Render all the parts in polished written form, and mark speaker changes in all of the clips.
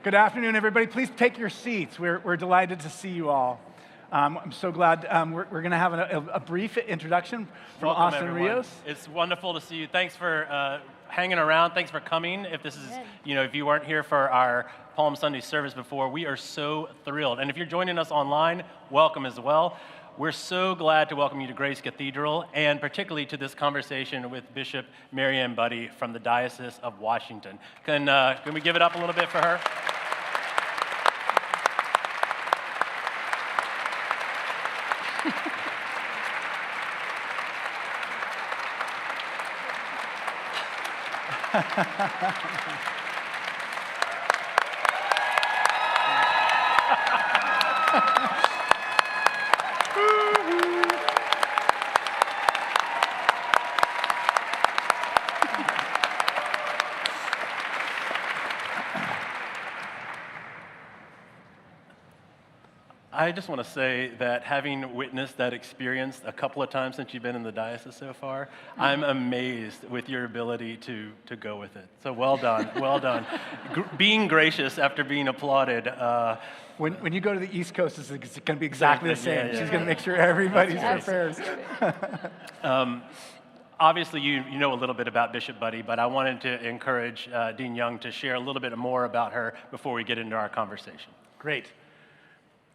Speaker 1: Good afternoon, everybody. Please take your seats. We're delighted to see you all. I'm so glad we're going to have a brief introduction from
Speaker 2: Welcome,
Speaker 1: Austin
Speaker 2: everyone.
Speaker 1: Rios.
Speaker 2: It's wonderful to see you. Thanks for hanging around. Thanks for coming. If this is, if you weren't here for our Palm Sunday service before, we are so thrilled. And if you're joining us online, welcome as well. We're so glad to welcome you to Grace Cathedral, and particularly to this conversation with Bishop Mariann Budde from the Diocese of Washington. Can we give it up a little bit for her? I just want to say that having witnessed that experience a couple of times since you've been in the diocese so far, I'm amazed with your ability to go with it. So well done, well done. Being gracious after being applauded.
Speaker 1: When you go to the East Coast, it's going to be exactly the same.
Speaker 2: Yeah.
Speaker 1: She's going to make sure everybody's prepared.
Speaker 2: Obviously, you know a little bit about Bishop Budde, but I wanted to encourage Dean Young to share a little bit more about her before we get into our conversation.
Speaker 1: Great.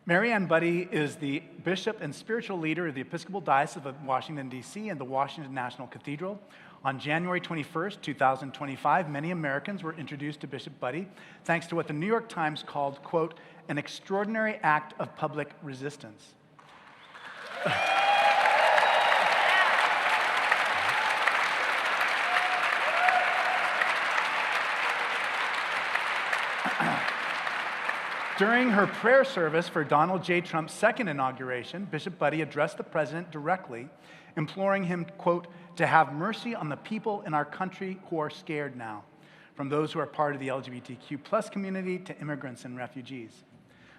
Speaker 1: Mariann Budde is the bishop and spiritual leader of the Episcopal Diocese of Washington, D.C. and the Washington National Cathedral. On January 21st, 2025, many Americans were introduced to Bishop Budde thanks to what the New York Times called, quote, an extraordinary act of public resistance. During her prayer service for Donald J. Trump's second inauguration, Bishop Budde addressed the president directly, imploring him, quote, to have mercy on the people in our country who are scared now, from those who are part of the LGBTQ plus community to immigrants and refugees.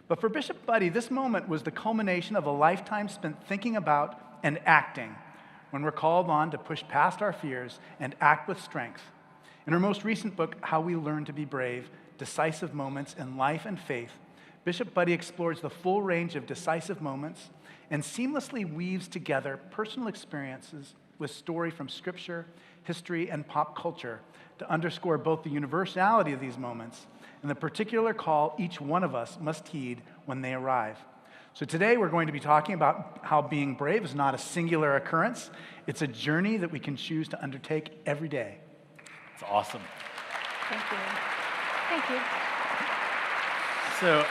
Speaker 1: But for Bishop Budde, this moment was the culmination of a lifetime spent thinking about and acting when we're called on to push past our fears and act with strength. In her most recent book, How We Learn to Be Brave, Decisive Moments in Life and Faith, Bishop Budde explores the full range of decisive moments and seamlessly weaves together personal experiences with story from scripture, history, and pop culture to underscore both the universality of these moments and the particular call each one of us must heed when they arrive. So today we're going to be talking about how being brave is not a singular occurrence. It's a journey that we can choose to undertake every day.
Speaker 2: It's awesome.
Speaker 3: Thank you. Thank you.
Speaker 2: So,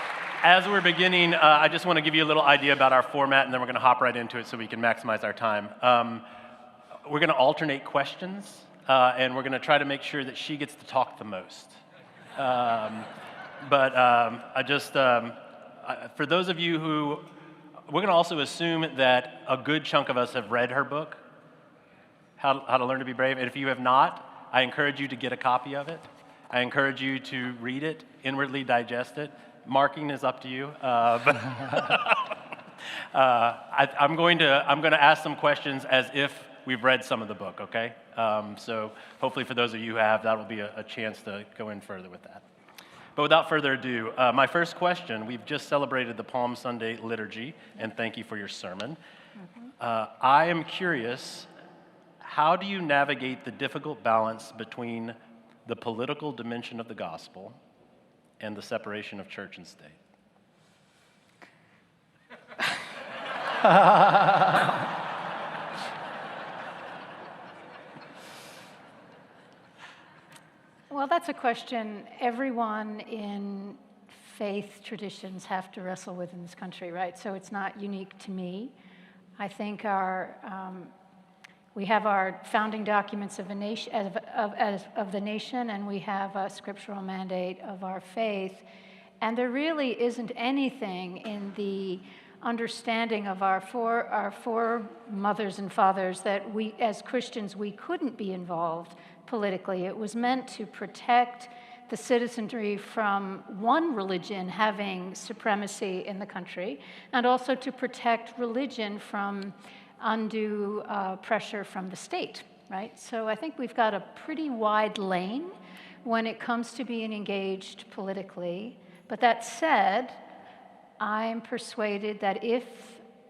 Speaker 2: as we're beginning, I just want to give you a little idea about our format, and then we're going to hop right into it so we can maximize our time. We're going to alternate questions, and we're going to try to make sure that she gets to talk the most. For those of you who, we're going to also assume that a good chunk of us have read her book, How to Learn to Be Brave, and if you have not, I encourage you to get a copy of it. I encourage you to read it, inwardly digest it. Marking is up to you, but I'm going to ask some questions as if we've read some of the book. Okay, so hopefully for those of you who have, that will be a chance to go in further with that. But without further ado, my first question: we've just celebrated the Palm Sunday liturgy, and thank you for your sermon. I am curious, how do you navigate the difficult balance between the political dimension of the gospel and the separation of church and state?
Speaker 3: Well, that's a question everyone in faith traditions have to wrestle with in this country, right? So it's not unique to me. I think we have our founding documents of the nation, and we have a scriptural mandate of our faith. And there really isn't anything in the understanding of our four mothers and fathers that we, as Christians, we couldn't be involved politically. It was meant to protect the citizenry from one religion having supremacy in the country, and also to protect religion from undue pressure from the state, right? So I think we've got a pretty wide lane when it comes to being engaged politically. But that said, I'm persuaded that if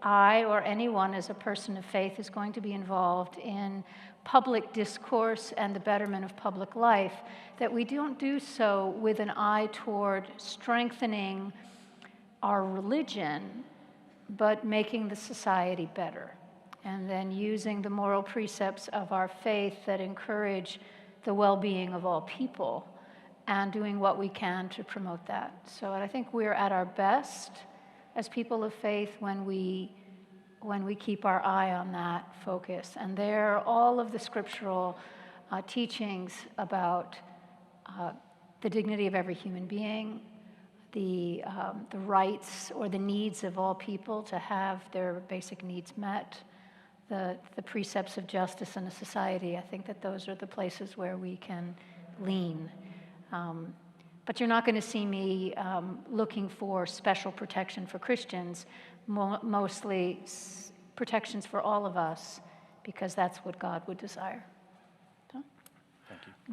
Speaker 3: I or anyone as a person of faith is going to be involved in public discourse and the betterment of public life, that we don't do so with an eye toward strengthening our religion, but making the society better. And then using the moral precepts of our faith that encourage the well-being of all people and doing what we can to promote that. So I think we're at our best as people of faith when we keep our eye on that focus. And there, all of the scriptural teachings about the dignity of every human being, the rights or the needs of all people to have their basic needs met, the precepts of justice in a society, I think that those are the places where we can lean. But you're not going to see me looking for special protection for Christians, mostly protections for all of us, because that's what God would desire. So?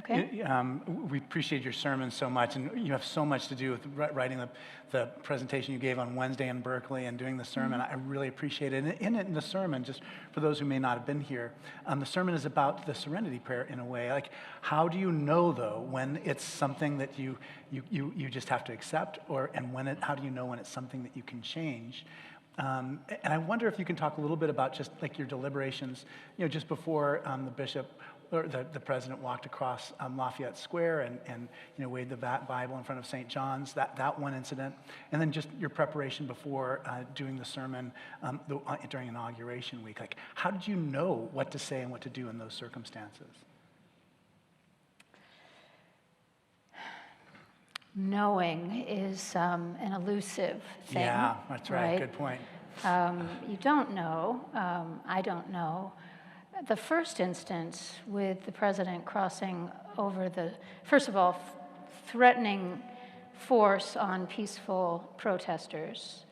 Speaker 2: Thank you.
Speaker 3: Okay.
Speaker 1: We appreciate your sermon so much, and you have so much to do with writing the presentation you gave on Wednesday in Berkeley and doing the sermon. I really appreciate it. And in the sermon, just for those who may not have been here, the sermon is about the serenity prayer in a way. Like, how do you know, though, when it's something that you just have to accept, how do you know when it's something that you can change? And I wonder if you can talk a little bit about just like your deliberations, just before the bishop or the president walked across Lafayette Square and waved the Bible in front of St. John's, that one incident, and then just your preparation before doing the sermon during inauguration week. Like, how did you know what to say and what to do in those circumstances? Knowing
Speaker 3: is an elusive thing.
Speaker 1: Yeah, that's right. Good point.
Speaker 3: You don't know. I don't know. The first instance with the president crossing over first of all, threatening force on peaceful protesters,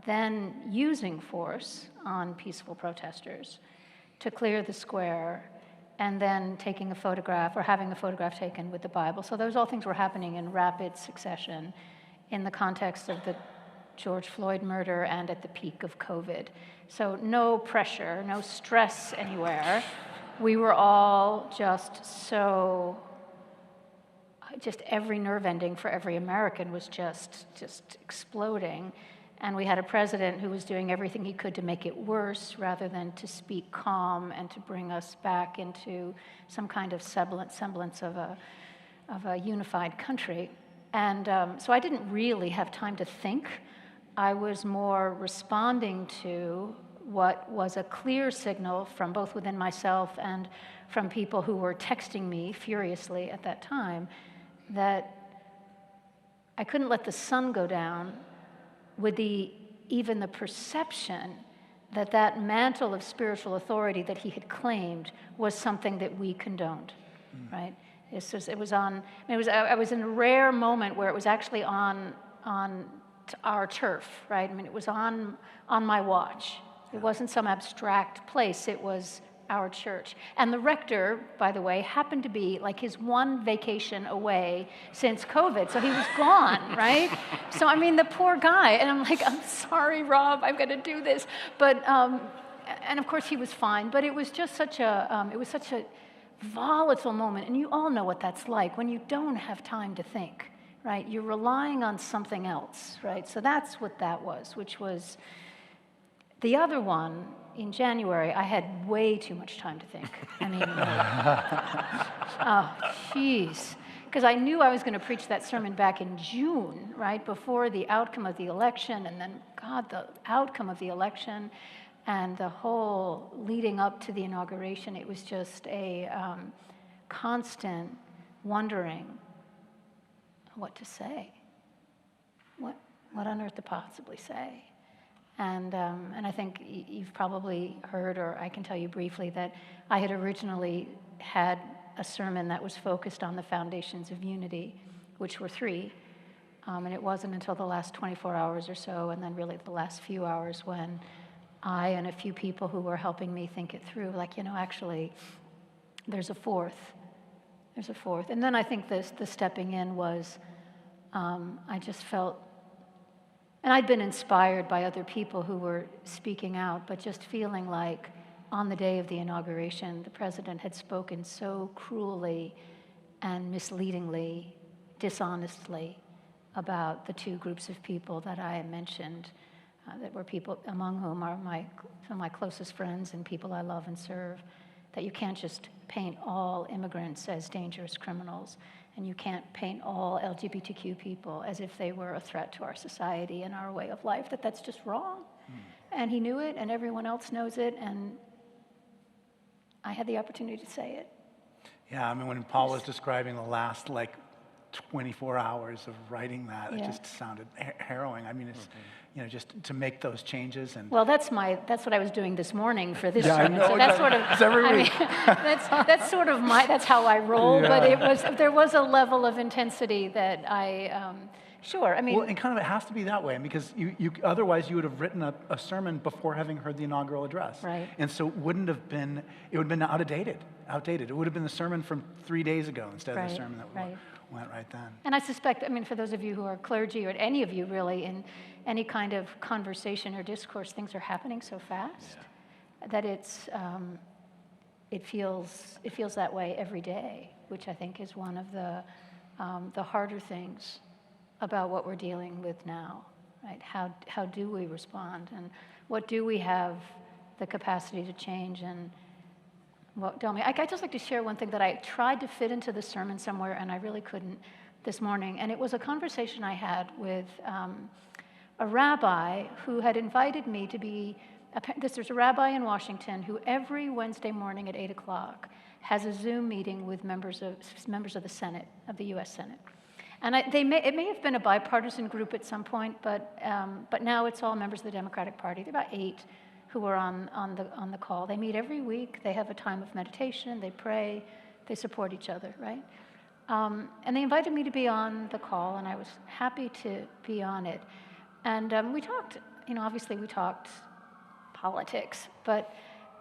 Speaker 3: then using force on peaceful protesters to clear the square, and then taking a photograph or having a photograph taken with the Bible. So those all things were happening in rapid succession in the context of the George Floyd murder and at the peak of COVID. So no pressure, no stress anywhere. We were all just every nerve ending for every American was just exploding. And we had a president who was doing everything he could to make it worse rather than to speak calm and to bring us back into some kind of semblance of a unified country. And so I didn't really have time to think. I was more responding to what was a clear signal from both within myself and from people who were texting me furiously at that time, that I couldn't let the sun go down with even the perception that mantle of spiritual authority that he had claimed was something that we condoned, right? I was in a rare moment where it was actually on our turf, right? I mean, it was on my watch. It wasn't some abstract place. It was our church. And the rector, by the way, happened to be like his one vacation away since COVID. So he was gone, right? So, I mean, the poor guy. And I'm like, I'm sorry, Rob, I've got to do this. But, and of course he was fine. But it was just such a volatile moment. And you all know what that's like when you don't have time to think, right? You're relying on something else, right? So that's what that was, which was the other one. In January, I had way too much time to think. I mean, oh, jeez. Because I knew I was going to preach that sermon back in June, right, before the outcome of the election, and then, God, the outcome of the election and the whole leading up to the inauguration, it was just a constant wondering what to say. What on earth to possibly say? And I think you've probably heard, or I can tell you briefly, that I had originally had a sermon that was focused on the foundations of unity, which were 3. And it wasn't until the last 24 hours or so, and then really the last few hours, when I and a few people who were helping me think it through, like, actually, there's a fourth. There's a fourth. And then I think the stepping in was I just felt, and I'd been inspired by other people who were speaking out, but just feeling like on the day of the inauguration, the president had spoken so cruelly and misleadingly, dishonestly about the two groups of people that I mentioned, that were people among whom are some of my closest friends and people I love and serve, that you can't just paint all immigrants as dangerous criminals, and you can't paint all LGBTQ people as if they were a threat to our society and our way of life, that's just wrong. And he knew it, and everyone else knows it, and I had the opportunity to say it.
Speaker 1: Yeah, I mean, when Paul was describing the last, 24 hours of writing that, it just sounded harrowing. I mean, it's, just to make those changes and...
Speaker 3: Well, that's what I was doing this morning for this
Speaker 1: Yeah,
Speaker 3: sermon.
Speaker 1: I know,
Speaker 3: So that's sort of,
Speaker 1: it's every week.
Speaker 3: that's sort of that's how I roll,
Speaker 1: Yeah.
Speaker 3: but there was a level of intensity that sure, I mean...
Speaker 1: Well, and kind of it has to be that way, because you otherwise you would have written a sermon before having heard the inaugural address.
Speaker 3: Right.
Speaker 1: And so it would have been outdated. It would have been the sermon from 3 days ago instead of the sermon that went right then.
Speaker 3: And I suspect, for those of you who are clergy, or any of you really, in any kind of conversation or discourse, things are happening so fast that it feels that way every day, which I think is one of the harder things about what we're dealing with now, right? How do we respond, and what do we have the capacity to change? And what don't we? I'd just like to share one thing that I tried to fit into the sermon somewhere, and I really couldn't this morning. And it was a conversation I had with a rabbi who had invited me to be. There's a rabbi in Washington who every Wednesday morning at 8 o'clock has a Zoom meeting with members of the Senate, of the U.S. Senate. And it may have been a bipartisan group at some point, but now it's all members of the Democratic Party. There are about 8 who are on the call. They meet every week. They have a time of meditation. They pray. They support each other, right? And they invited me to be on the call, and I was happy to be on it. And we talked. Obviously we talked politics, but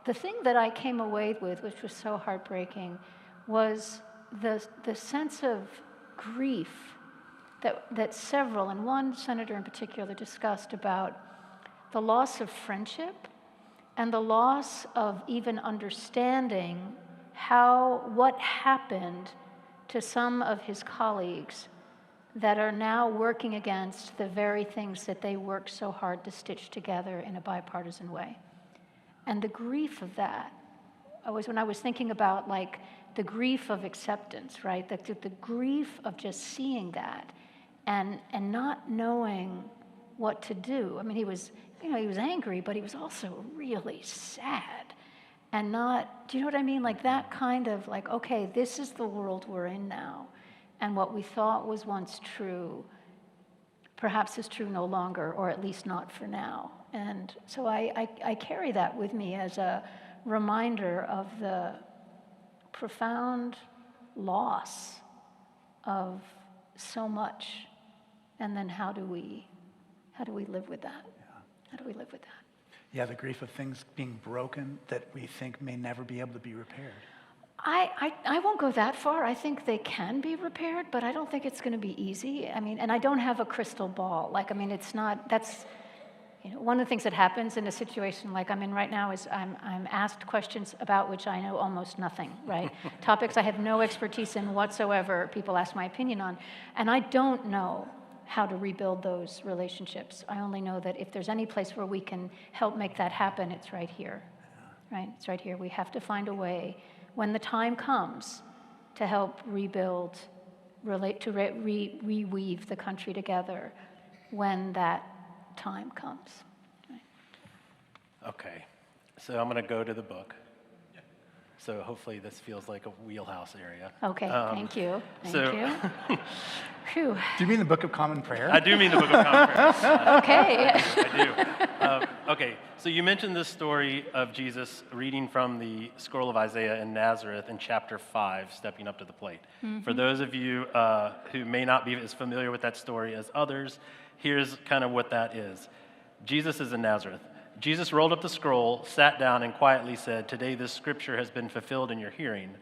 Speaker 3: the thing that I came away with, which was so heartbreaking, was the sense of grief that several, and one senator in particular, discussed about the loss of friendship and the loss of even understanding what happened to some of his colleagues that are now working against the very things that they worked so hard to stitch together in a bipartisan way. And the grief of that, when I was thinking about the grief of acceptance, right? The grief of just seeing that and not knowing what to do. He was angry, but he was also really sad. And do you know what I mean? That kind of okay, this is the world we're in now. And what we thought was once true, perhaps is true no longer, or at least not for now. And so I carry that with me as a reminder of the profound loss of so much, and then how do we live with that? How do we live with that?
Speaker 1: Yeah, the grief of things being broken that we think may never be able to be repaired.
Speaker 3: I won't go that far. I think they can be repaired, but I don't think it's going to be easy. And I don't have a crystal ball. It's not. That's one of the things that happens in a situation like I'm in right now is I'm asked questions about which I know almost nothing, right? Topics I have no expertise in whatsoever, people ask my opinion on, and I don't know how to rebuild those relationships. I only know that if there's any place where we can help make that happen, it's right here, right? It's right here. We have to find a way, when the time comes, to help rebuild, reweave the country together when that time comes. Right?
Speaker 2: Okay, so I'm going to go to the book. So hopefully this feels like a wheelhouse area.
Speaker 3: Okay, thank you. Thank you. Phew.
Speaker 1: Do you mean the Book of Common Prayer?
Speaker 2: I do mean the Book of Common Prayer.
Speaker 3: Okay.
Speaker 2: I do. Okay, so you mentioned this story of Jesus reading from the scroll of Isaiah in Nazareth in chapter 5, stepping up to the plate. Mm-hmm. For those of you who may not be as familiar with that story as others, here's kind of what that is. Jesus is in Nazareth. Jesus rolled up the scroll, sat down, and quietly said, "Today this scripture has been fulfilled in your hearing."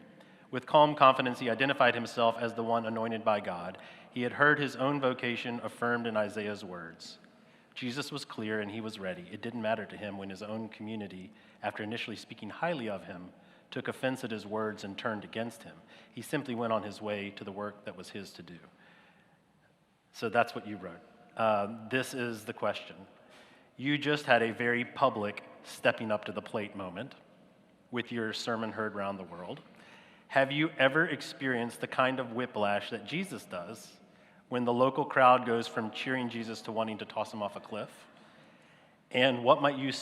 Speaker 2: With calm confidence, he identified himself as the one anointed by God. He had heard his own vocation affirmed in Isaiah's words. Jesus was clear and he was ready. It didn't matter to him when his own community, after initially speaking highly of him, took offense at his words and turned against him. He simply went on his way to the work that was his to do. So that's what you wrote. This is the question. You just had a very public stepping up to the plate moment with your sermon heard around the world. Have you ever experienced the kind of whiplash that Jesus does when the local crowd goes from cheering Jesus to wanting to toss him off a cliff? And what might you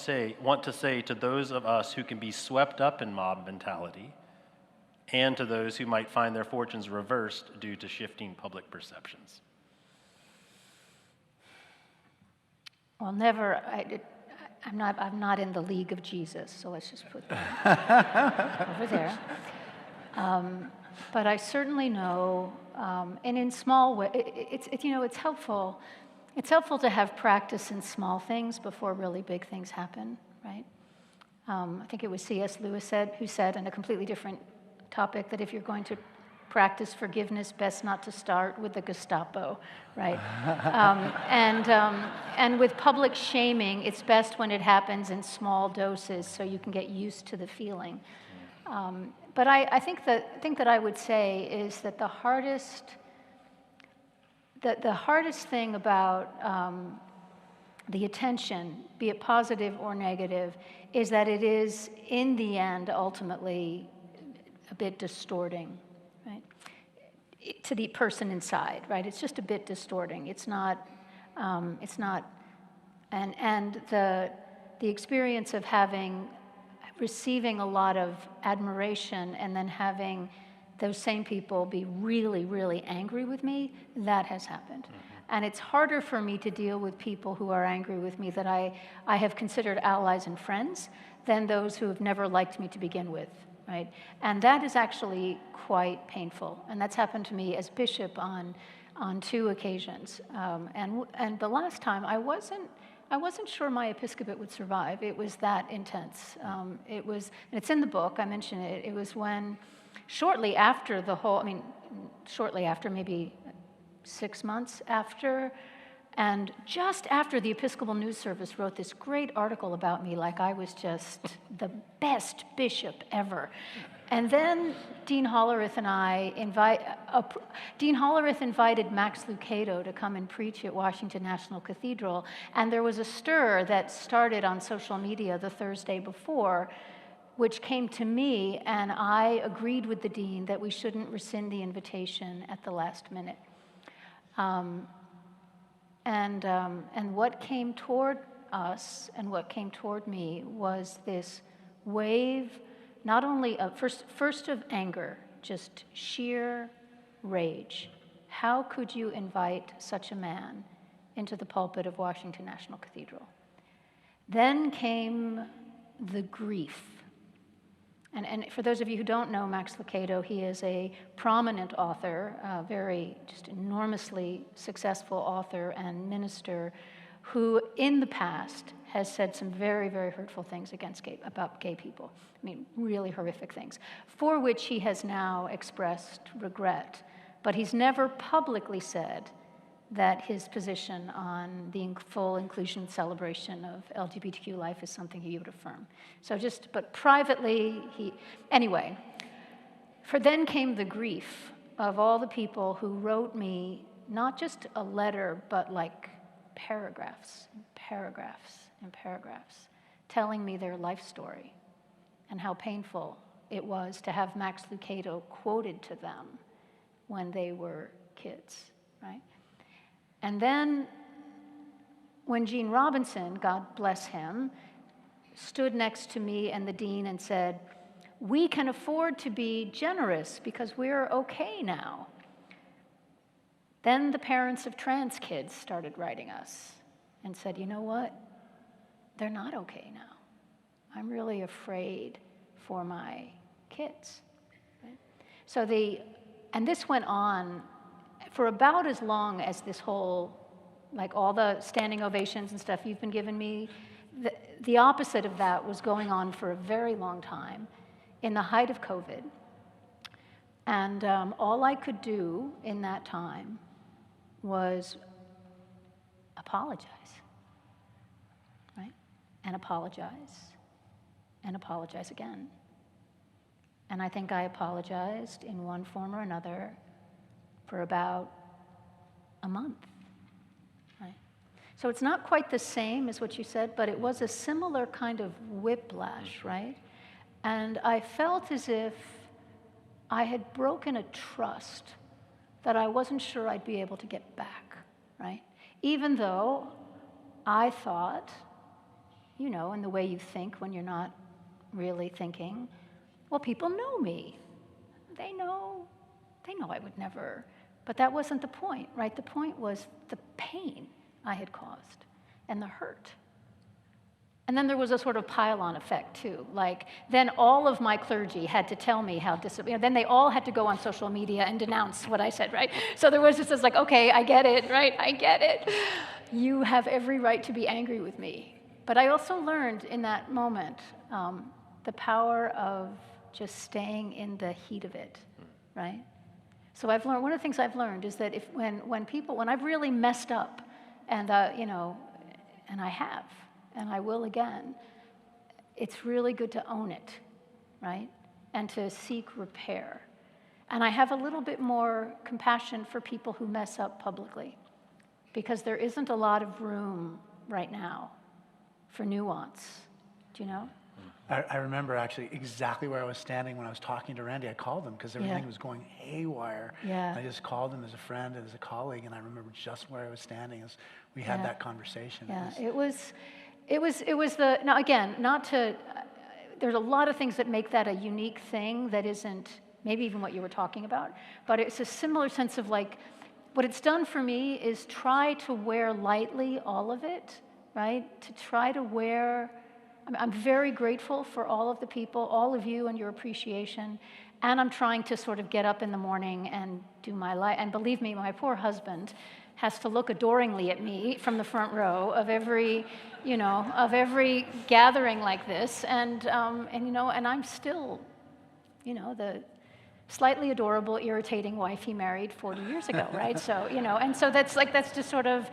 Speaker 2: want to say to those of us who can be swept up in mob mentality, and to those who might find their fortunes reversed due to shifting public perceptions?
Speaker 3: Well, I'm not in the league of Jesus, so let's just put that over there. But I certainly know, and in small ways, it's helpful. It's helpful to have practice in small things before really big things happen, right? I think it was C.S. Lewis who said, in a completely different topic, that if you're going to practice forgiveness, best not to start with the Gestapo, right? And with public shaming, it's best when it happens in small doses so you can get used to the feeling. But I think that I would say is that the hardest thing about the attention, be it positive or negative, is that it is, in the end, ultimately a bit distorting, right? To the person inside, right? It's just a bit distorting. It's not, and the experience of receiving a lot of admiration and then having those same people be really, really angry with me, that has happened. Mm-hmm. And it's harder for me to deal with people who are angry with me that I have considered allies and friends than those who have never liked me to begin with, right? And that is actually quite painful. And that's happened to me as bishop on 2 occasions. And the last time, I wasn't sure my episcopate would survive. It was that intense. And it's in the book, I mention it. It was when, shortly after, maybe 6 months after, and just after the Episcopal News Service wrote this great article about me, like I was just the best bishop ever. And then Dean Hollerith invited Max Lucado to come and preach at Washington National Cathedral, and there was a stir that started on social media the Thursday before, which came to me, and I agreed with the dean that we shouldn't rescind the invitation at the last minute. And what came toward us and what came toward me was this wave, not only of first of anger, just sheer rage. How could you invite such a man into the pulpit of Washington National Cathedral? Then came the grief. And for those of you who don't know Max Lucado, he is a prominent author, very just enormously successful author and minister who in the past has said some very, very hurtful things about gay people. I mean, really horrific things, for which he has now expressed regret. But he's never publicly said that his position on the full inclusion and celebration of LGBTQ life is something he would affirm. But privately, anyway, for then came the grief of all the people who wrote me not just a letter, but like paragraphs and paragraphs and paragraphs, telling me their life story and how painful it was to have Max Lucado quoted to them when they were kids, right? And then when Gene Robinson, God bless him, stood next to me and the dean and said, "We can afford to be generous because we're okay now." Then the parents of trans kids started writing us and said, "You know what? They're not okay now. I'm really afraid for my kids." Right? And this went on for about as long as this whole, like all the standing ovations and stuff you've been giving me. The opposite of that was going on for a very long time in the height of COVID. And all I could do in that time was apologize, right? And apologize, and apologize again. And I think I apologized in one form or another for about a month, right? So it's not quite the same as what you said, but it was a similar kind of whiplash, right? And I felt as if I had broken a trust that I wasn't sure I'd be able to get back, right? Even though I thought, you know, in the way you think when you're not really thinking, well, people know me. They know I would never. But that wasn't the point, right? The point was the pain I had caused and the hurt. And then there was a sort of pile-on effect, too. Like, then all of my clergy had to tell me how then they all had to go on social media and denounce what I said, right? So there was just this like, okay, I get it, right? I get it. You have every right to be angry with me. But I also learned in that moment the power of just staying in the heat of it, right? So I've learned, one of the things I've learned is that when I've really messed up, and you know, and I have, and I will again, it's really good to own it, right? And to seek repair. And I have a little bit more compassion for people who mess up publicly, because there isn't a lot of room right now for nuance, do you know?
Speaker 1: I remember actually exactly where I was standing when I was talking to Randy. I called him because everything was going haywire.
Speaker 3: Yeah.
Speaker 1: And I just called him as a friend and as a colleague, and I remember just where I was standing as we had that conversation.
Speaker 3: Yeah, it was the, now again, not to, there's a lot of things that make that a unique thing that isn't maybe even what you were talking about, but it's a similar sense of like, what it's done for me is try to wear lightly all of it, right? To try to wear, I'm very grateful for all of the people, all of you and your appreciation, and I'm trying to sort of get up in the morning and do my life. And believe me, my poor husband has to look adoringly at me from the front row of every, you know, of every gathering like this, and you know, and I'm still, you know, the slightly adorable, irritating wife he married 40 years ago, right? So, you know, and so that's just sort of.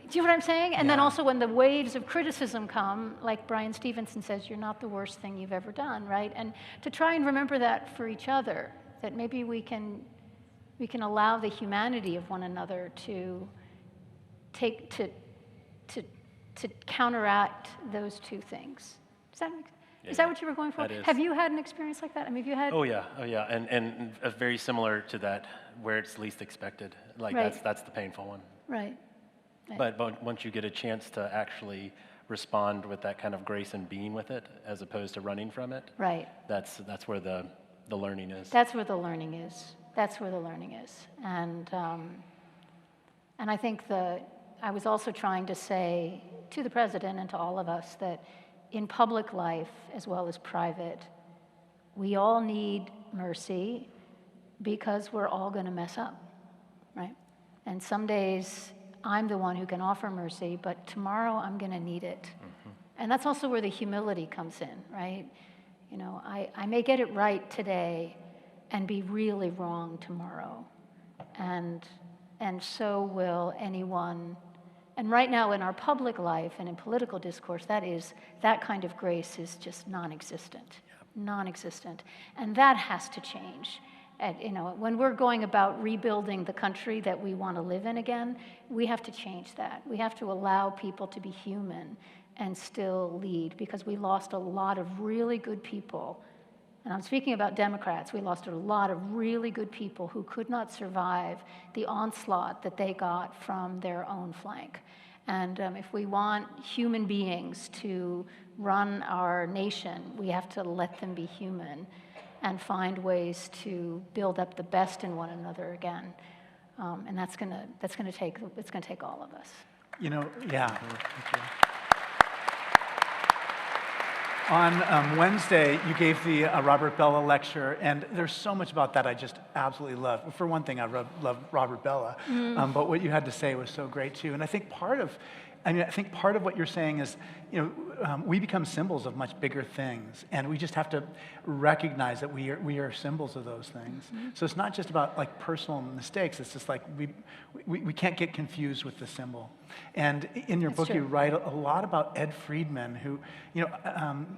Speaker 3: Do you know what I'm saying? And then also when the waves of criticism come, like Brian Stevenson says, you're not the worst thing you've ever done, right? And to try and remember that for each other, that maybe we can allow the humanity of one another to counteract those two things. Does that make sense? Is that what you were going for?
Speaker 2: That is.
Speaker 3: Have you had an experience like that? I mean, have you had?
Speaker 2: Oh yeah, and very similar to that, where it's least expected. Like
Speaker 3: Right.
Speaker 2: that's the painful one.
Speaker 3: Right.
Speaker 2: But once you get a chance to actually respond with that kind of grace and being with it, as opposed to running from it,
Speaker 3: Right.
Speaker 2: that's where the learning is.
Speaker 3: That's where the learning is. That's where the learning is. And I think I was also trying to say to the president and to all of us that in public life as well as private, we all need mercy because we're all going to mess up, right? And some days I'm the one who can offer mercy, but tomorrow I'm going to need it. Mm-hmm. And that's also where the humility comes in, right? You know, I may get it right today and be really wrong tomorrow. And so will anyone. And right now in our public life and in political discourse, that kind of grace is just non-existent, non-existent. And that has to change. And, you know, when we're going about rebuilding the country that we want to live in again, we have to change that. We have to allow people to be human and still lead, because we lost a lot of really good people. And I'm speaking about Democrats. We lost a lot of really good people who could not survive the onslaught that they got from their own flank. And if we want human beings to run our nation, we have to let them be human and find ways to build up the best in one another again, and it's going to take all of us.
Speaker 1: You know, yeah. Thank you. On Wednesday, you gave the Robert Bella lecture, and there's so much about that I just absolutely love. For one thing, I love Robert Bella, but what you had to say was so great too. And I think part of I mean, I think part of what you're saying is, we become symbols of much bigger things, and we just have to recognize that we are symbols of those things. So it's not just about like personal mistakes. It's just like we can't get confused with the symbol. And in your book, you write a lot about Ed Friedman, who,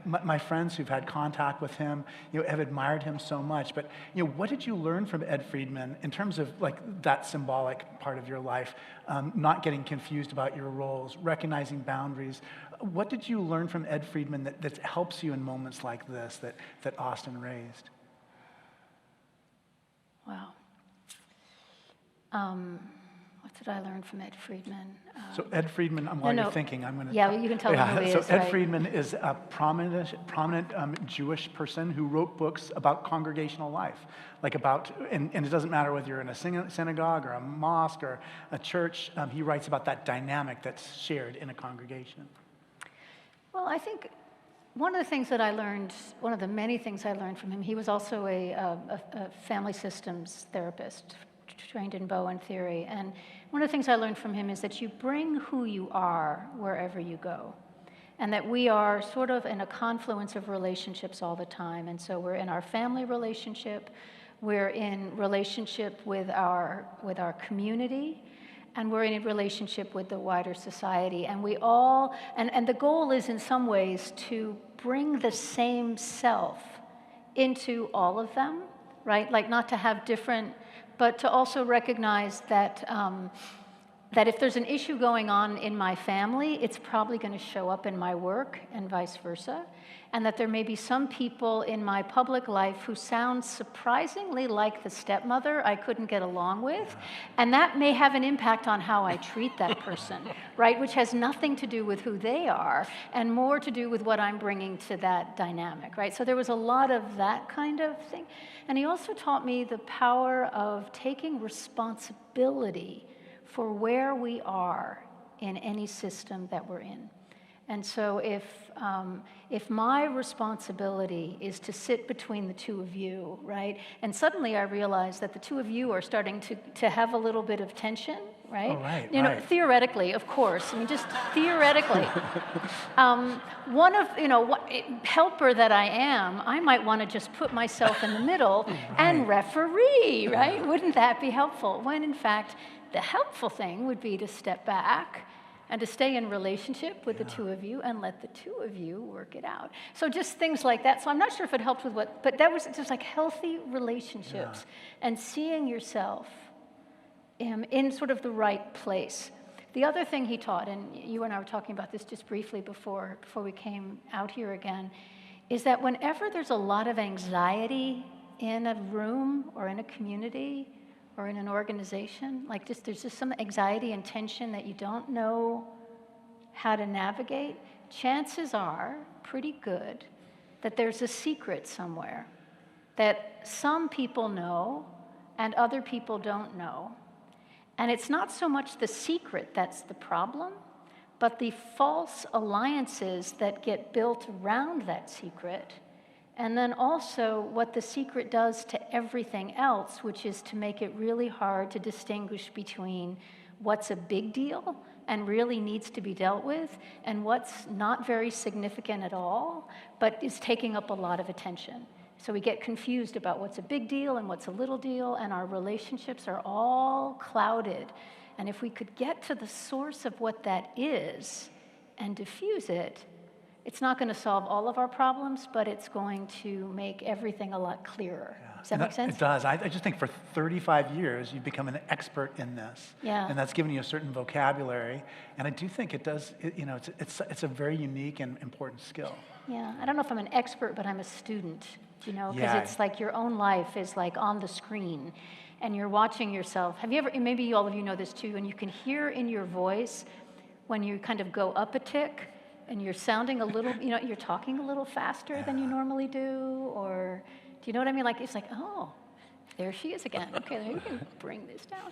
Speaker 1: my friends who've had contact with him, have admired him so much. But what did you learn from Ed Friedman in terms of like that symbolic part of your life, not getting confused about your roles, recognizing boundaries? What did you learn from Ed Friedman that helps you in moments like this that Austin raised?
Speaker 3: Wow. What did I learn from Ed Friedman?
Speaker 1: So Ed Friedman, while you're thinking, I'm going to...
Speaker 3: Yeah, you can tell me who he is.
Speaker 1: So Ed Friedman is a prominent Jewish person who wrote books about congregational life, like and it doesn't matter whether you're in a synagogue or a mosque or a church, he writes about that dynamic that's shared in a congregation.
Speaker 3: Well, I think one of the many things I learned from him, he was also a family systems therapist, trained in Bowen theory. And one of the things I learned from him is that you bring who you are wherever you go. And that we are sort of in a confluence of relationships all the time. And so we're in our family relationship, we're in relationship with our community, and we're in a relationship with the wider society. And we all, and the goal is in some ways to bring the same self into all of them, right? Like not to have different, but to also recognize that that if there's an issue going on in my family, it's probably going to show up in my work and vice versa. And that there may be some people in my public life who sound surprisingly like the stepmother I couldn't get along with. And that may have an impact on how I treat that person, right? Which has nothing to do with who they are and more to do with what I'm bringing to that dynamic, right? So there was a lot of that kind of thing. And he also taught me the power of taking responsibility for where we are in any system that we're in. And so if my responsibility is to sit between the two of you, right? And suddenly I realize that the two of you are starting to have a little bit of tension, right?
Speaker 1: Oh, right,
Speaker 3: you know, theoretically, of course. I mean, just theoretically. Helper that I am, I might want to just put myself in the middle and referee, right? Wouldn't that be helpful? When in fact, the helpful thing would be to step back and to stay in relationship with the two of you and let the two of you work it out. So just things like that. So I'm not sure if it helped with but that was just like healthy relationships and seeing yourself in sort of the right place. The other thing he taught, and you and I were talking about this just briefly before we came out here again, is that whenever there's a lot of anxiety in a room or in a community, or in an organization, like there's just some anxiety and tension that you don't know how to navigate, chances are pretty good that there's a secret somewhere that some people know and other people don't know. And it's not so much the secret that's the problem, but the false alliances that get built around that secret. And then also what the secret does to everything else, which is to make it really hard to distinguish between what's a big deal and really needs to be dealt with and what's not very significant at all, but is taking up a lot of attention. So we get confused about what's a big deal and what's a little deal, and our relationships are all clouded. And if we could get to the source of what that is and diffuse it, it's not going to solve all of our problems, but it's going to make everything a lot clearer. Does that make sense?
Speaker 1: It does. I just think for 35 years, you've become an expert in this.
Speaker 3: Yeah.
Speaker 1: And that's given you a certain vocabulary. And I do think it does, it's a very unique and important skill.
Speaker 3: Yeah. I don't know if I'm an expert, but I'm a student, because it's like your own life is like on the screen and you're watching yourself. Have you ever, maybe all of you know this too, and you can hear in your voice when you kind of go up a tick, and you're sounding a little, you're talking a little faster than you normally do, or do you know what I mean? Like, it's like, oh, there she is again. Okay, there you can bring this down.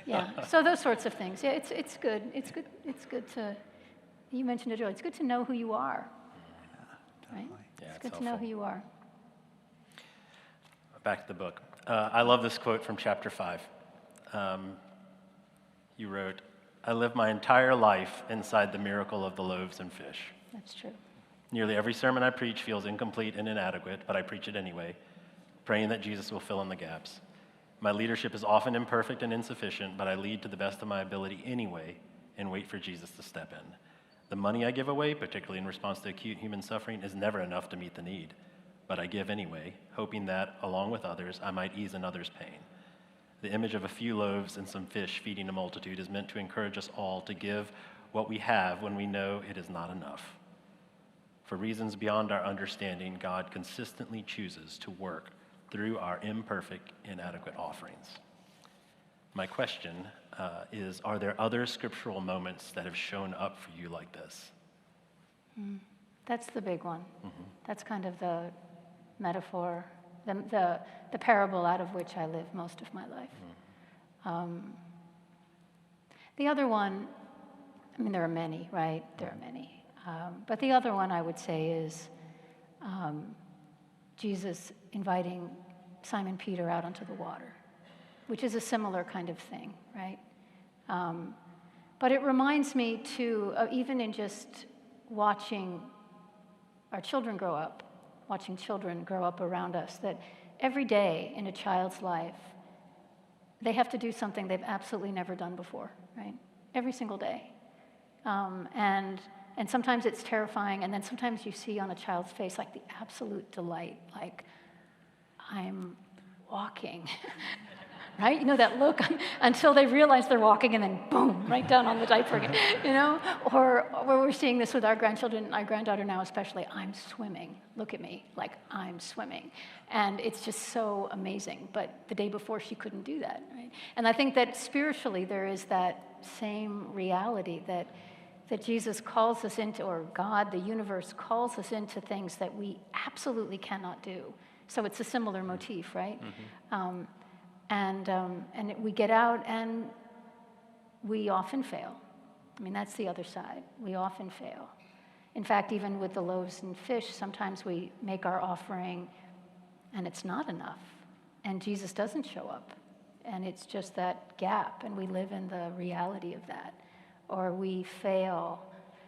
Speaker 3: Yeah, so those sorts of things. Yeah, it's good. It's good to, you mentioned it earlier, it's good to know who you are. Yeah, right?
Speaker 2: Yeah,
Speaker 3: it's good to know who you are.
Speaker 2: Back to the book. I love this quote from chapter 5. You wrote, I live my entire life inside the miracle of the loaves and fish.
Speaker 3: That's true.
Speaker 2: Nearly every sermon I preach feels incomplete and inadequate, but I preach it anyway, praying that Jesus will fill in the gaps. My leadership is often imperfect and insufficient, but I lead to the best of my ability anyway and wait for Jesus to step in. The money I give away, particularly in response to acute human suffering, is never enough to meet the need, but I give anyway, hoping that, along with others, I might ease another's pain. The image of a few loaves and some fish feeding a multitude is meant to encourage us all to give what we have when we know it is not enough. For reasons beyond our understanding, God consistently chooses to work through our imperfect, inadequate offerings. My question is, are there other scriptural moments that have shown up for you like this?
Speaker 3: That's the big one. Mm-hmm. That's kind of the metaphor, the parable out of which I live most of my life. Mm-hmm. The other one, I mean, there are many, right? There are many. But the other one I would say is Jesus inviting Simon Peter out onto the water, which is a similar kind of thing, right? But it reminds me too, even in just watching our children grow up, watching children grow up around us, that every day in a child's life, they have to do something they've absolutely never done before, right? Every single day. And sometimes it's terrifying, and then sometimes you see on a child's face like the absolute delight, like, I'm walking, right? You know that look until they realize they're walking and then boom, right down on the diaper again, you know? Or we're seeing this with our grandchildren, our granddaughter now especially, I'm swimming, look at me, like I'm swimming. And it's just so amazing, but the day before she couldn't do that, right? And I think that spiritually there is that same reality that Jesus calls us into, or God, the universe, calls us into things that we absolutely cannot do. So it's a similar motif, right? Mm-hmm. And we get out and we often fail. I mean, that's the other side. We often fail. In fact, even with the loaves and fish, sometimes we make our offering and it's not enough. And Jesus doesn't show up. And it's just that gap, and we live in the reality of that. Or we fail.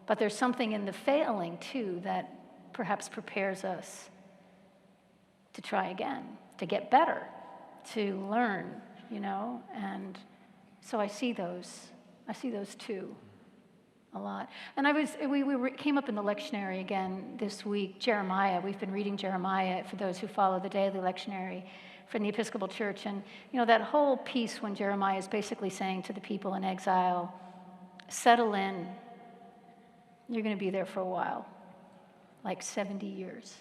Speaker 3: But there's something in the failing, too, that perhaps prepares us to try again, to get better, to learn, you know? And so I see those too a lot. And we came up in the lectionary again this week, Jeremiah. We've been reading Jeremiah for those who follow the daily lectionary from the Episcopal Church. And, you know, that whole piece when Jeremiah is basically saying to the people in exile, settle in. You're going to be there for a while, like 70 years.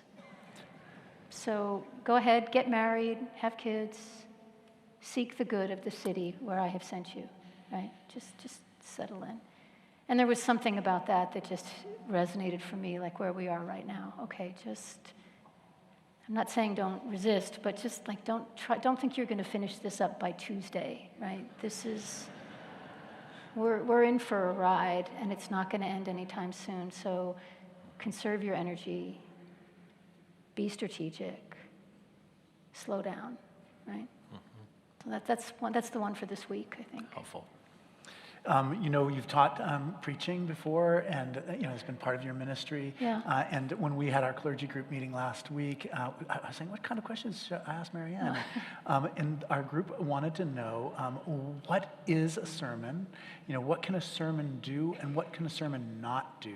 Speaker 3: So go ahead, get married, have kids, seek the good of the city where I have sent you, right? Just settle in. And there was something about that just resonated for me, like where we are right now. Okay, I'm not saying don't resist, but just like don't think you're going to finish this up by Tuesday, right? We're in for a ride, and it's not going to end anytime soon. So conserve your energy, be strategic, slow down, right? Mm-hmm. So that's the one for this week, I think.
Speaker 2: Helpful.
Speaker 1: You know, you've taught preaching before, and you know, it's been part of your ministry.
Speaker 3: Yeah.
Speaker 1: And when we had our clergy group meeting last week, I was saying, what kind of questions should I ask Mariann? And our group wanted to know, what is a sermon? You know, what can a sermon do, and what can a sermon not do?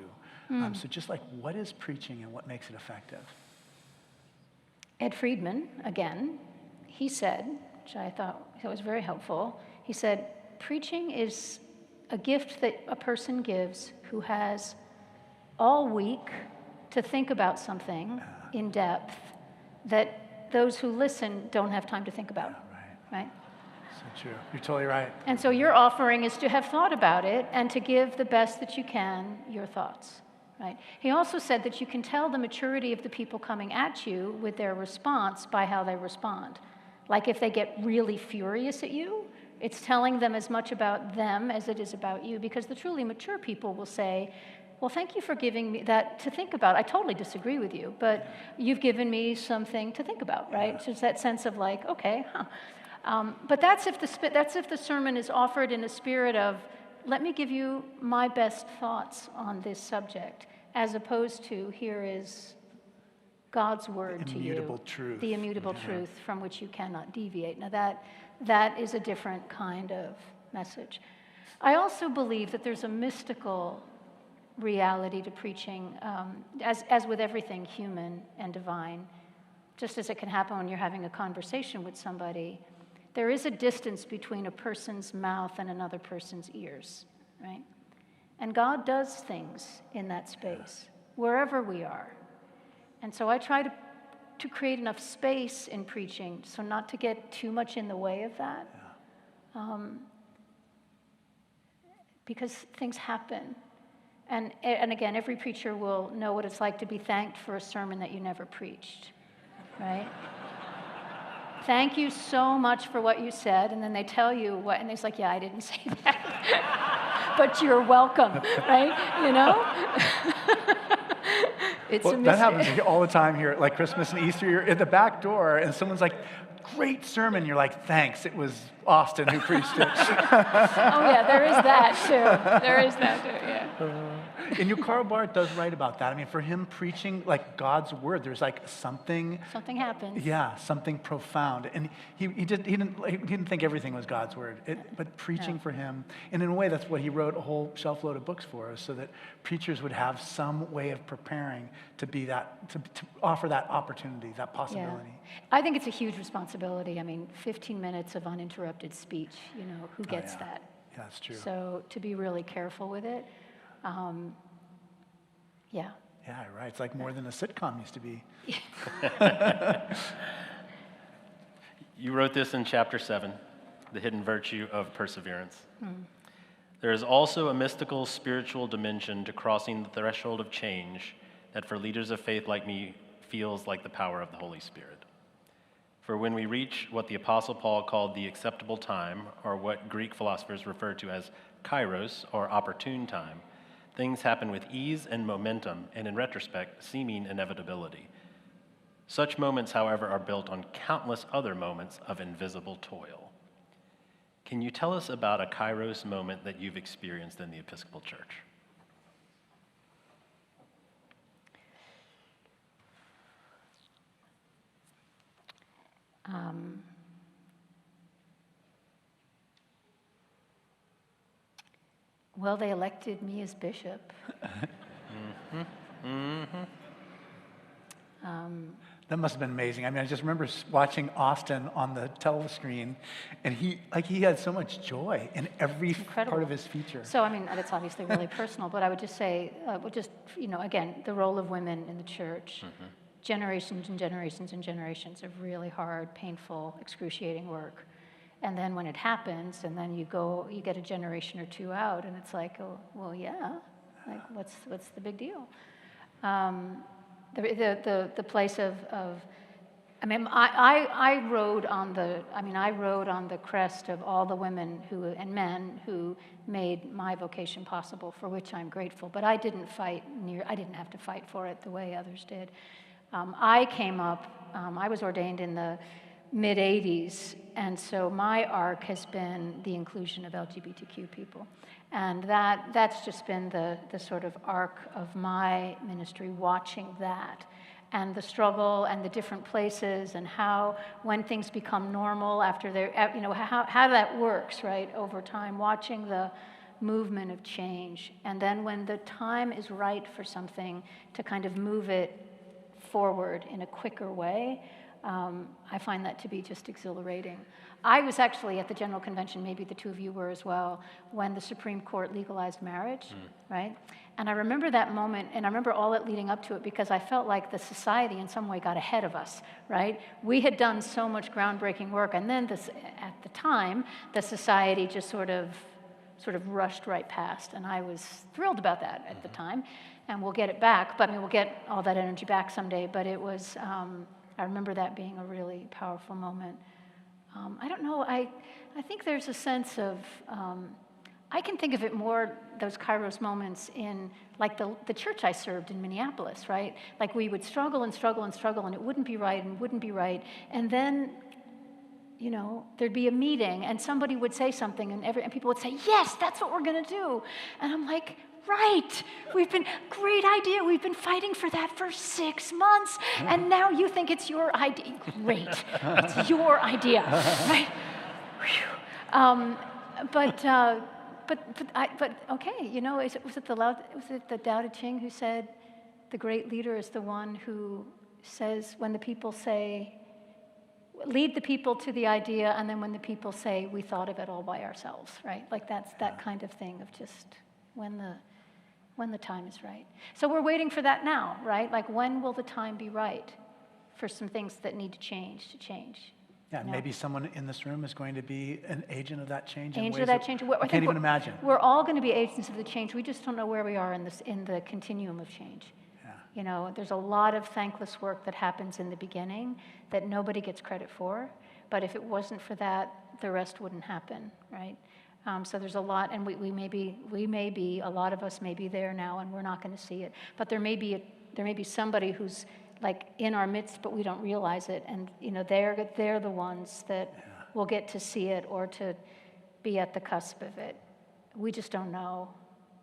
Speaker 1: So just like, what is preaching, and what makes it effective?
Speaker 3: Ed Friedman, again, he said, which I thought was very helpful, he said, preaching is a gift that a person gives who has all week to think about something in depth that those who listen don't have time to think about. Right?
Speaker 1: So true. You're totally right.
Speaker 3: And so your offering is to have thought about it and to give the best that you can your thoughts. Right? He also said that you can tell the maturity of the people coming at you with their response by how they respond. Like if they get really furious at you, it's telling them as much about them as it is about you, because the truly mature people will say, well, thank you for giving me that to think about. I totally disagree with you, but you've given me something to think about, right? Yeah. So it's that sense of like, okay, but that's if the sermon is offered in a spirit of let me give you my best thoughts on this subject, as opposed to here is God's word to you.
Speaker 1: Immutable truth.
Speaker 3: The immutable truth from which you cannot deviate. Now that is a different kind of message. I also believe that there's a mystical reality to preaching, as with everything human and divine. Just as it can happen when you're having a conversation with somebody, there is a distance between a person's mouth and another person's ears, right? And God does things in that space, wherever we are. And so I try to create enough space in preaching so not to get too much in the way of that. Because things happen. And again, every preacher will know what it's like to be thanked for a sermon that you never preached, right? Thank you so much for what you said, and then they tell you what, and it's like, yeah, I didn't say that, but you're welcome, right? You know? It's a
Speaker 1: that happens all the time here, like Christmas and Easter. You're at the back door, and someone's like, great sermon. You're like, thanks, it was Austin who preached it.
Speaker 3: Oh, yeah, there is that, too. There is that, too, yeah.
Speaker 1: And Karl Barth does write about that. I mean, for him, preaching like God's word, there's like something.
Speaker 3: Something happens.
Speaker 1: Yeah, something profound. And he didn't think everything was God's word. But preaching for him, and in a way, that's what he wrote a whole shelf load of books for us, so that preachers would have some way of preparing to be that, to offer that opportunity, that possibility.
Speaker 3: Yeah. I think it's a huge responsibility. I mean, 15 minutes of uninterrupted speech, who gets that?
Speaker 1: Yeah, that's true.
Speaker 3: So to be really careful with it. Yeah.
Speaker 1: Yeah, right. It's like more than a sitcom used to be.
Speaker 2: You wrote this in chapter 7, The Hidden Virtue of Perseverance. There is also a mystical spiritual dimension to crossing the threshold of change that for leaders of faith like me feels like the power of the Holy Spirit. For when we reach what the Apostle Paul called the acceptable time, or what Greek philosophers refer to as kairos, or opportune time, things happen with ease and momentum, and in retrospect, seeming inevitability. Such moments, however, are built on countless other moments of invisible toil. Can you tell us about a kairos moment that you've experienced in the Episcopal Church?
Speaker 3: Well, they elected me as bishop.
Speaker 1: That must have been amazing. I mean, I just remember watching Austin on the telescreen, and he had so much joy in every part of his feature.
Speaker 3: So, I mean, that's obviously really personal, but I would just say, again, the role of women in the church, generations and generations and generations of really hard, painful, excruciating work. And then when it happens, and then you get a generation or two out, and it's like, oh, well, yeah, like what's the big deal? The place of I mean, I rode on the crest of all the women and men who made my vocation possible, for which I'm grateful. But I didn't have to fight for it the way others did. I came up. I was ordained in the mid-'80s, and so my arc has been the inclusion of LGBTQ people. And that's just been the sort of arc of my ministry, watching that, and the struggle and the different places, and how when things become normal after they're, how that works, right, over time, watching the movement of change. And then when the time is right for something to kind of move it forward in a quicker way, I find that to be just exhilarating. I was actually at the General Convention, maybe the two of you were as well, when the Supreme Court legalized marriage, right? And I remember that moment, and I remember all it leading up to it, because I felt like the society in some way got ahead of us, right? We had done so much groundbreaking work, and then at the time, the society just sort of rushed right past, and I was thrilled about that at the time, and we'll get it back, but I mean, we'll get all that energy back someday, but it was, I remember that being a really powerful moment. I don't know, I think there's a sense of, I can think of it more, those kairos moments, in like the church I served in Minneapolis, right? Like we would struggle and struggle and struggle, and it wouldn't be right and wouldn't be right. And then there'd be a meeting and somebody would say something and people would say, yes, that's what we're going to do. And I'm like, right, great idea. We've been fighting for that for 6 months, and now you think it's your idea. Great, it's your idea, right? But okay, was it the Tao Te Ching who said, the great leader is the one who says, when the people say, lead the people to the idea, and then when the people say, we thought of it all by ourselves, right? Like that's that kind of thing of just when the time is right. So we're waiting for that now, right? Like when will the time be right for some things that need to change?
Speaker 1: Yeah, maybe someone in this room is going to be an agent of that change.
Speaker 3: Agent of that change.
Speaker 1: I can't even imagine.
Speaker 3: We're all going to be agents of the change. We just don't know where we are in the continuum of change. There's a lot of thankless work that happens in the beginning that nobody gets credit for. But if it wasn't for that, the rest wouldn't happen, right? So there's a lot, and we may be, a lot of us may be there now, and we're not going to see it. But there may be somebody who's like in our midst, but we don't realize it, and they're the ones that will get to see it or to be at the cusp of it. We just don't know.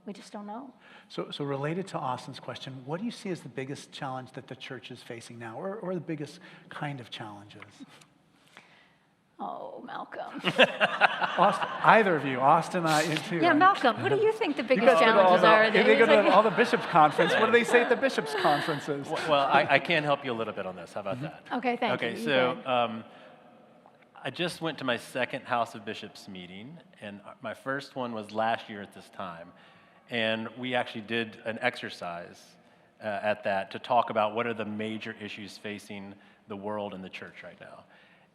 Speaker 3: We just don't know.
Speaker 1: So related to Austin's question, what do you see as the biggest challenge that the church is facing now, or the biggest kind of challenges?
Speaker 3: Oh, Malcolm.
Speaker 1: Austin, either of you, Austin, you too.
Speaker 3: Yeah, Malcolm, what do you think the biggest challenges are?
Speaker 1: They go to all the bishops' conference. What do they say at the bishops' conferences?
Speaker 2: Well, I can help you a little bit on this. How about that?
Speaker 3: Okay, thank you.
Speaker 2: Okay, so I just went to my second House of Bishops meeting, and my first one was last year at this time. And we actually did an exercise at that to talk about what are the major issues facing the world and the church right now.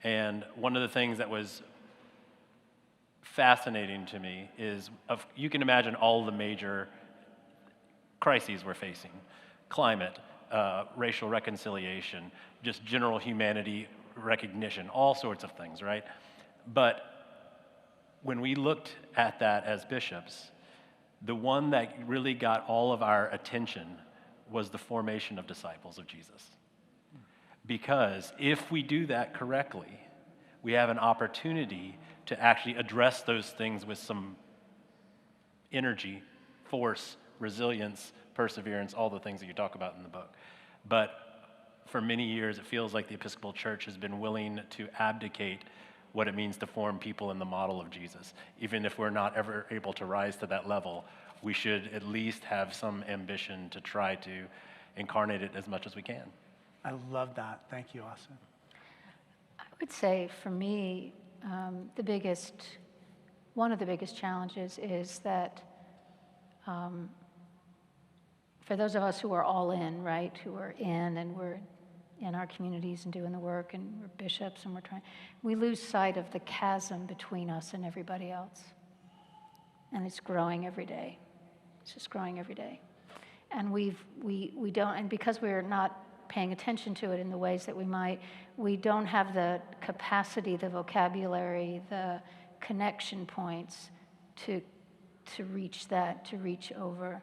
Speaker 2: And one of the things that was fascinating to me is, you can imagine all the major crises we're facing: climate, racial reconciliation, just general humanity recognition, all sorts of things, right? But when we looked at that as bishops, the one that really got all of our attention was the formation of disciples of Jesus. Because if we do that correctly, we have an opportunity to actually address those things with some energy, force, resilience, perseverance, all the things that you talk about in the book. But for many years, it feels like the Episcopal Church has been willing to abdicate what it means to form people in the model of Jesus. Even if we're not ever able to rise to that level, we should at least have some ambition to try to incarnate it as much as we can.
Speaker 1: I love that. Thank you, Austin.
Speaker 3: I would say for me, one of the biggest challenges is that for those of us who are all in, right, who are in and we're in our communities and doing the work and we're bishops and we lose sight of the chasm between us and everybody else. And it's growing every day. It's just growing every day. And we don't, and because we're not paying attention to it in the ways that we might, we don't have the capacity, the vocabulary, the connection points to reach that, to reach over.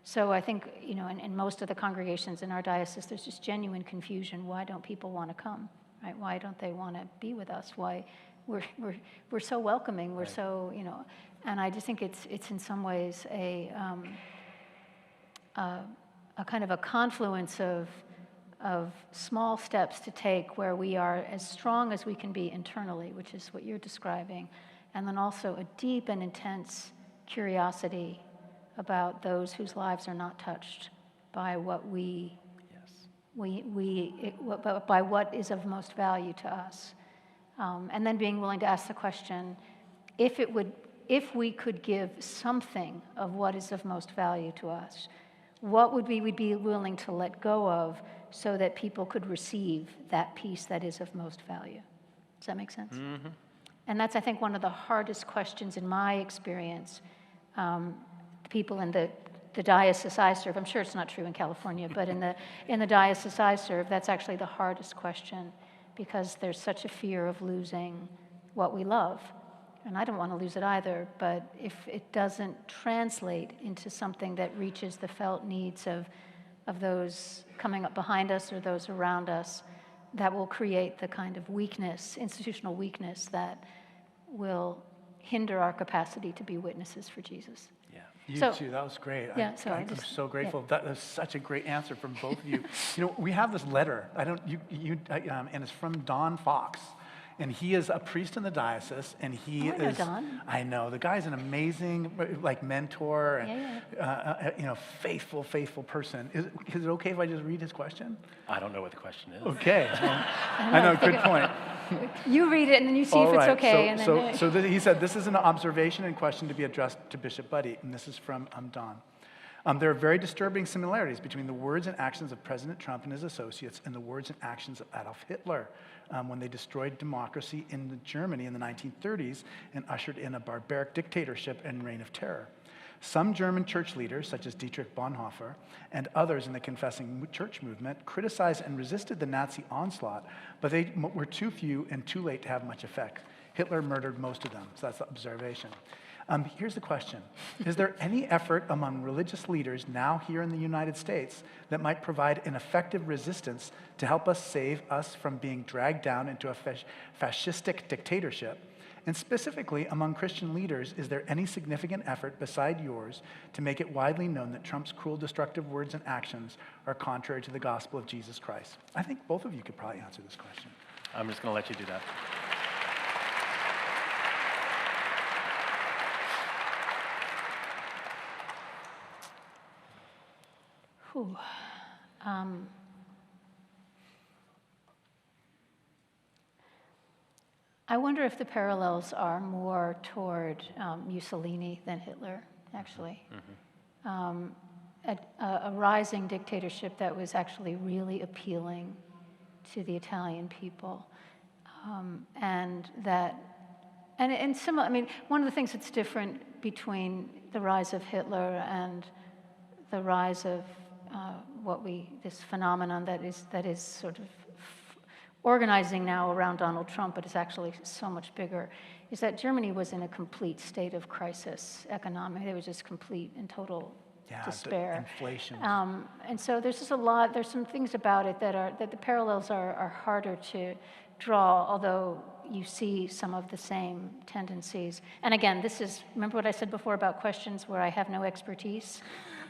Speaker 3: So I think, in most of the congregations in our diocese, there's just genuine confusion. Why don't people want to come, right? Why don't they want to be with us? Why we're so welcoming, we're so, and I just think it's in some ways a kind of a confluence of small steps to take where we are as strong as we can be internally, which is what you're describing, and then also a deep and intense curiosity about those whose lives are not touched by what by what is of most value to us, and then being willing to ask the question: if we could give something of what is of most value to us, what would we be willing to let go of so that people could receive that piece that is of most value? Does that make sense? Mm-hmm. And that's, I think, one of the hardest questions in my experience. People in the diocese I serve, I'm sure it's not true in California, but in the diocese I serve, that's actually the hardest question, because there's such a fear of losing what we love. And I don't want to lose it either, but if it doesn't translate into something that reaches the felt needs of those coming up behind us or those around us, that will create the kind of weakness, institutional weakness, that will hinder our capacity to be witnesses for Jesus.
Speaker 2: Yeah.
Speaker 1: You too, that was great.
Speaker 3: Yeah,
Speaker 1: I'm so grateful. That was such a great answer from both of you. We have this letter, and it's from Don Fox. And he is a priest in the diocese, and he
Speaker 3: I know Don.
Speaker 1: I know, the guy's an amazing, mentor, and, faithful person. Is it okay if I just read his question?
Speaker 2: I don't know what the question is.
Speaker 1: Okay. Well, I know, good point.
Speaker 3: You read it, and then you see if it's okay.
Speaker 1: He said, this is an observation and question to be addressed to Bishop Budde, and this is from Don. There are very disturbing similarities between the words and actions of President Trump and his associates and the words and actions of Adolf Hitler when they destroyed democracy in Germany in the 1930s and ushered in a barbaric dictatorship and reign of terror. Some German church leaders, such as Dietrich Bonhoeffer and others in the Confessing Church movement, criticized and resisted the Nazi onslaught, but they were too few and too late to have much effect. Hitler murdered most of them, so that's the observation. Here's the question. Is there any effort among religious leaders now here in the United States that might provide an effective resistance to help us save us from being dragged down into a fascistic dictatorship? And specifically, among Christian leaders, is there any significant effort beside yours to make it widely known that Trump's cruel, destructive words and actions are contrary to the gospel of Jesus Christ? I think both of you could probably answer this question.
Speaker 2: I'm just going to let you do that.
Speaker 3: I wonder if the parallels are more toward Mussolini than Hitler, actually. A rising dictatorship that was actually really appealing to the Italian people. And similar, one of the things that's different between the rise of Hitler and the rise of this phenomenon that is sort of organizing now around Donald Trump, but it's actually so much bigger, is that Germany was in a complete state of crisis economic. There was just complete and total despair.
Speaker 1: Inflation.
Speaker 3: And so there's some things about it that the parallels are harder to draw, although you see some of the same tendencies. And again, remember what I said before about questions where I have no expertise?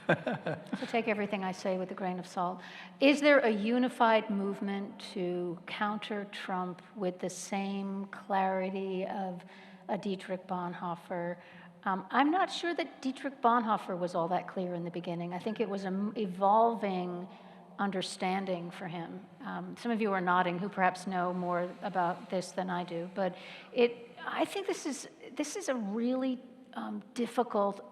Speaker 3: So take everything I say with a grain of salt. Is there a unified movement to counter Trump with the same clarity of a Dietrich Bonhoeffer? I'm not sure that Dietrich Bonhoeffer was all that clear in the beginning. I think it was an evolving understanding for him. Some of you are nodding who perhaps know more about this than I do, but I think this is a really difficult.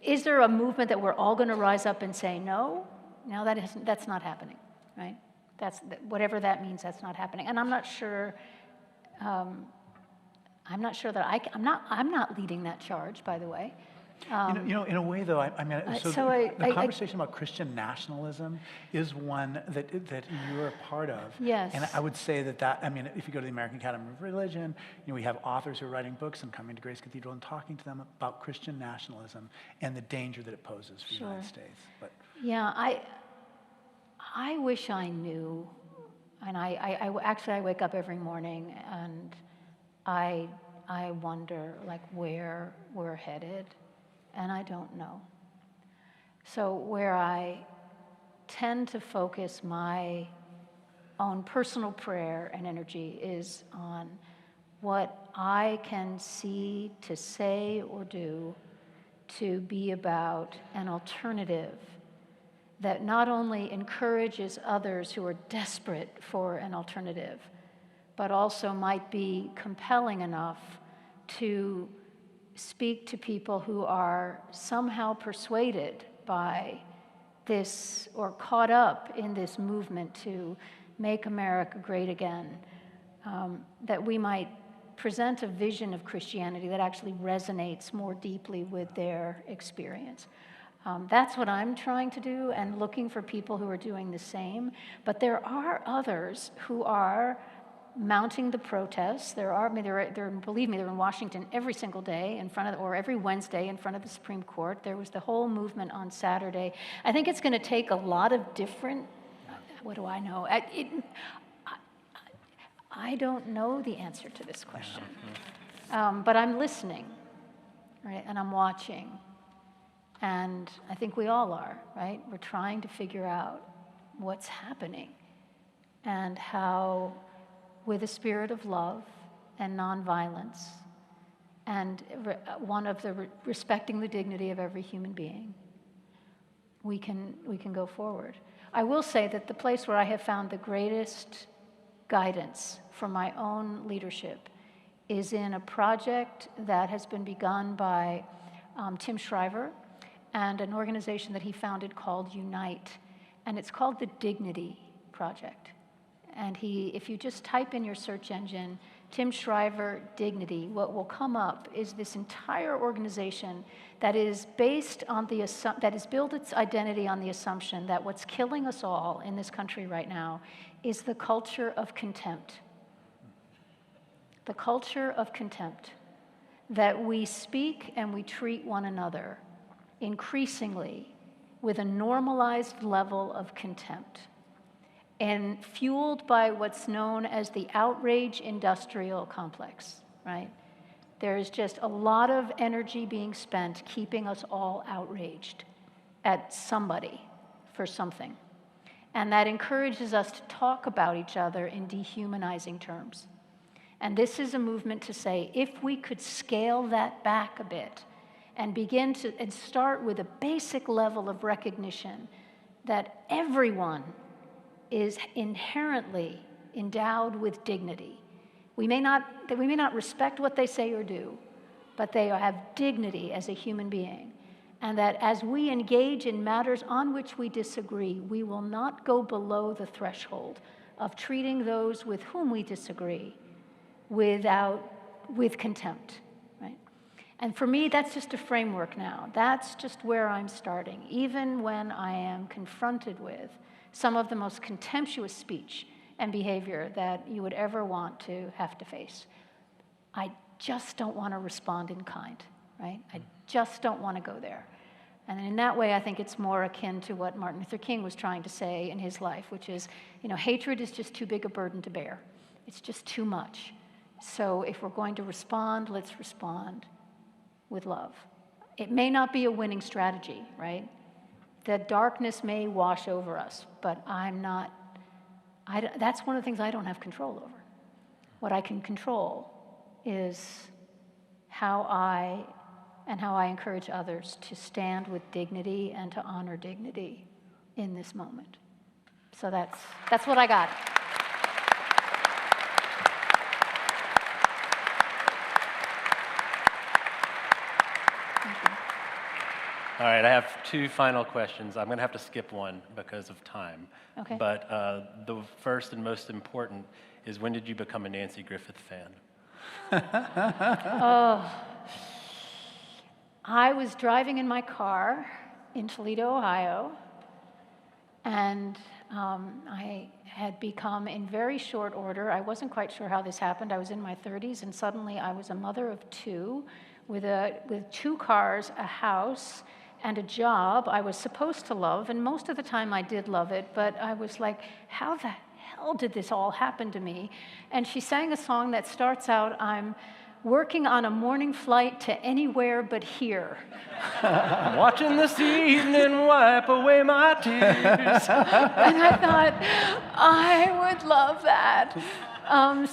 Speaker 3: Is there a movement that we're all going to rise up and say no? No, that's not happening, right? Whatever that means, that's not happening. And I'm not sure. I'm not leading that charge, by the way.
Speaker 1: In a way, though, the conversation about Christian nationalism is one that you're a part of.
Speaker 3: Yes.
Speaker 1: And I would say that if you go to the American Academy of Religion, we have authors who are writing books and coming to Grace Cathedral and talking to them about Christian nationalism and the danger that it poses for the United States. But
Speaker 3: yeah, I wish I knew, and I wake up every morning and I wonder where we're headed. And I don't know. So where I tend to focus my own personal prayer and energy is on what I can see to say or do to be about an alternative that not only encourages others who are desperate for an alternative, but also might be compelling enough to speak to people who are somehow persuaded by this or caught up in this movement to make America great again, that we might present a vision of Christianity that actually resonates more deeply with their experience. That's what I'm trying to do and looking for people who are doing the same. But there are others who are mounting the protests. Believe me, they're in Washington every single day or every Wednesday in front of the Supreme Court. There was the whole movement on Saturday. I think it's going to take a lot of different what do I know? I don't know the answer to this question. But I'm listening, right? And I'm watching. And I think we all are, right? We're trying to figure out what's happening and how, with a spirit of love and nonviolence, and one of the respecting the dignity of every human being, we can go forward. I will say that the place where I have found the greatest guidance for my own leadership is in a project that has been begun by Tim Shriver and an organization that he founded called Unite, and it's called the Dignity Project. And if you just type in your search engine, Tim Shriver Dignity, what will come up is this entire organization that is based on that has built its identity on the assumption that what's killing us all in this country right now is the culture of contempt. The culture of contempt, that we speak and we treat one another increasingly with a normalized level of contempt, and fueled by what's known as the outrage industrial complex, right? There is just a lot of energy being spent keeping us all outraged at somebody for something. And that encourages us to talk about each other in dehumanizing terms. And this is a movement to say, if we could scale that back a bit and begin to and start with a basic level of recognition that everyone is inherently endowed with dignity. We may not respect what they say or do, but they have dignity as a human being. And that as we engage in matters on which we disagree, we will not go below the threshold of treating those with whom we disagree with contempt, right? And for me, that's just a framework now. That's just where I'm starting, even when I am confronted with some of the most contemptuous speech and behavior that you would ever want to have to face. I just don't want to respond in kind, right? I just don't want to go there. And in that way, I think it's more akin to what Martin Luther King was trying to say in his life, which is, hatred is just too big a burden to bear. It's just too much. So if we're going to respond, let's respond with love. It may not be a winning strategy, right? The darkness may wash over us, but that's one of the things I don't have control over. What I can control is how I encourage others to stand with dignity and to honor dignity in this moment. So that's what I got.
Speaker 2: All right, I have two final questions. I'm going to have to skip one because of time.
Speaker 3: Okay.
Speaker 2: But the first and most important is, when did you become a Nancy Griffith fan?
Speaker 3: I was driving in my car in Toledo, Ohio, and I had become, in very short order, I wasn't quite sure how this happened. I was in my 30s, and suddenly I was a mother of two with 2 cars, a house, and a job I was supposed to love, and most of the time I did love it, but I was like, how the hell did this all happen to me? And she sang a song that starts out, I'm working on a morning flight to anywhere but here.
Speaker 2: I'm watching this evening wipe away my tears.
Speaker 3: And I thought, I would love that.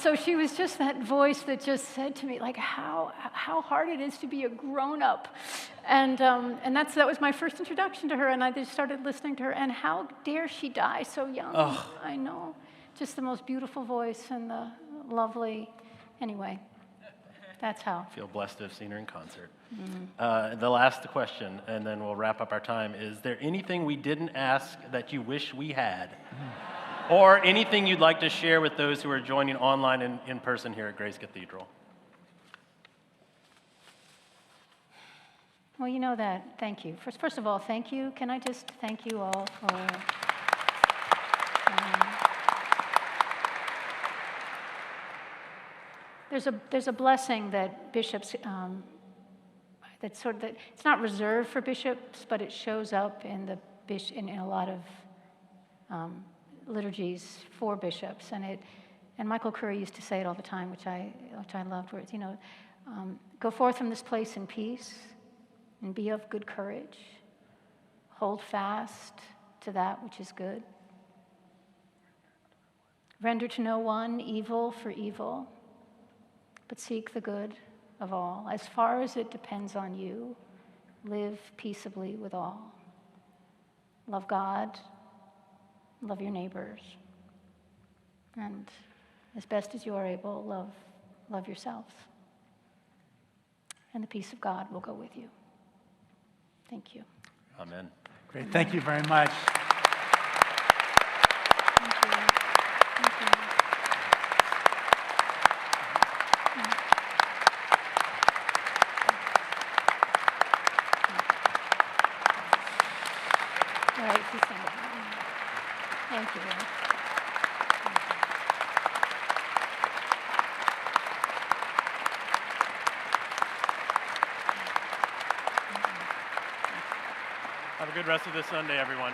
Speaker 3: So she was just that voice that just said to me, like, how hard it is to be a grown-up. And that was my first introduction to her, and I just started listening to her, and how dare she die so young? Oh. I know. Just the most beautiful voice and the lovely, anyway. That's how.
Speaker 2: I feel blessed to have seen her in concert. Mm-hmm. The last question, and then we'll wrap up our time. Is there anything we didn't ask that you wish we had? Mm-hmm. Or anything you'd like to share with those who are joining online and in person here at Grace Cathedral?
Speaker 3: Well, you know that. Thank you. First of all, thank you. Can I just thank you all for... There's a blessing that bishops, it's not reserved for bishops, but it shows up in a lot of liturgies for bishops, and Michael Curry used to say it all the time, which I loved, where it's, go forth from this place in peace and be of good courage. Hold fast to that which is good. Render to no one evil for evil, but seek the good of all. As far as it depends on you, live peaceably with all. Love God, love your neighbors, and as best as you are able, love yourselves. And the peace of God will go with you. Thank you.
Speaker 2: Amen.
Speaker 1: Great. Thank you very much.
Speaker 3: Thank you. Thank you. All right, please stand up. Thank you.
Speaker 2: Have a good rest of this Sunday, everyone.